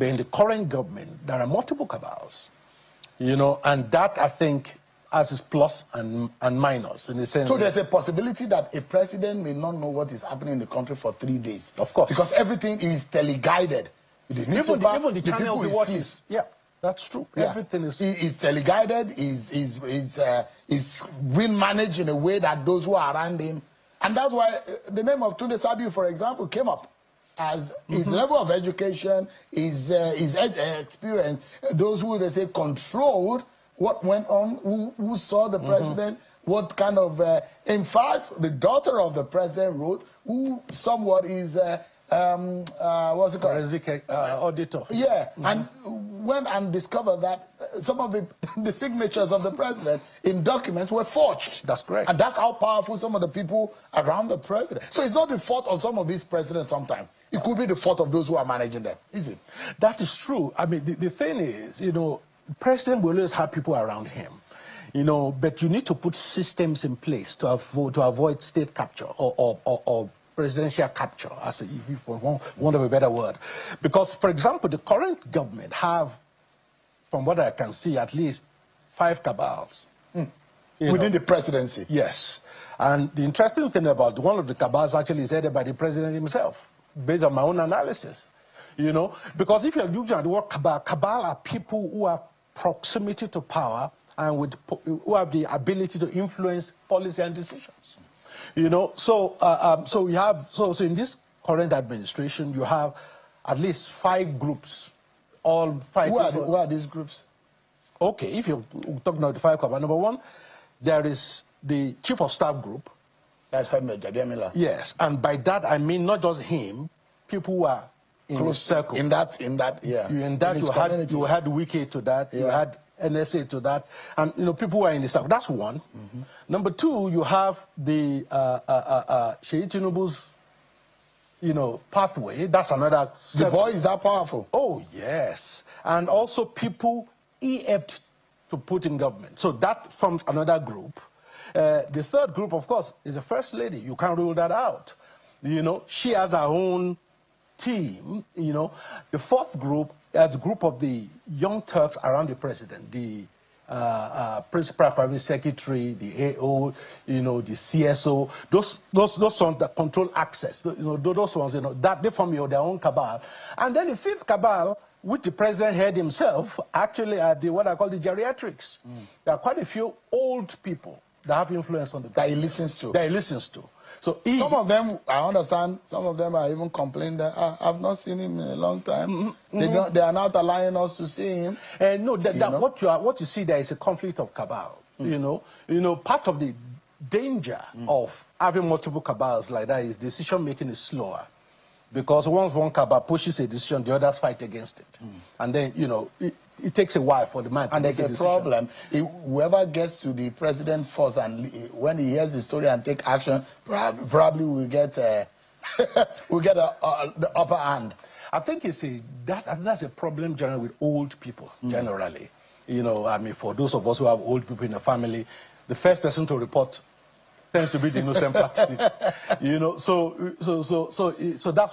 But in the current government, there are multiple cabals, and that, I think, has its plus and minus in the sense. So there's a possibility that a president may not know what is happening in the country for 3 days. Of course. Because everything is teleguided. Even the channels he watches. Yeah, that's true. Yeah. Everything is teleguided, is being managed in a way that those who are around him. And that's why the name of Tunde Sabiu, for example, came up. As his level of education, his experience, those who, they say, controlled what went on, who saw the president, what kind of... in fact, the daughter of the president wrote, who somewhat is... what's it called? Auditor. Yeah, and went and discovered that some of the signatures of the president in documents were forged. That's correct. And that's how powerful some of the people around the president. So it's not the fault of some of these presidents sometimes. It could be the fault of those who are managing them, is it? That is true. I mean, the thing is, the president will always have people around him. But you need to put systems in place to avoid state capture or presidential capture, as for want of a better word. Because, for example, the current government have, from what I can see, at least 5 cabals. Within the presidency? Yes. And the interesting thing about one of the cabals actually is headed by the president himself, based on my own analysis. Because if you're looking at the word cabal are people who have proximity to power and who have the ability to influence policy and decisions. So in this current administration, you have at least 5 groups, all fighting. Who are these groups? Okay, if you're talking about the 5 cabals, number 1, there is the chief of staff group. That's Femi Gadiamila. Yes, and by that I mean not just him, people who are in the circle. In that, yeah. You had Wike to that. Yeah. You had NSA to that, and people who are in the circle. That's one. Number 2, you have the Sheikh Tinubu's, pathway. That's another. The boy is that powerful. Oh yes, and also people he helped to put in government. So that forms another group. The third group, of course, is the First Lady. You can't rule that out. She has her own team. The fourth group is a group of the young Turks around the president, the principal private secretary, the AO, the CSO, those ones that control access. Those ones, that they form their own cabal. And then the 5th cabal, which the president head himself, actually are what I call the geriatrics. There are quite a few old people that have influence on the that he listens to. That he listens to. So some of them, I understand, some of them are even complaining that I've not seen him in a long time. They are not allowing us to see him. No, what you see there is a conflict of cabal. Part of the danger of having multiple cabals like that is decision making is slower. Because once one cabal pushes a decision, the others fight against it. And then, it takes a while for the man to make a decision. And there's a problem. Whoever gets to the president first, and when he hears the story and take action, probably will get the upper hand. I think that's a problem generally with old people, generally. For those of us who have old people in the family, the first person to report tends to be the innocent party. So that's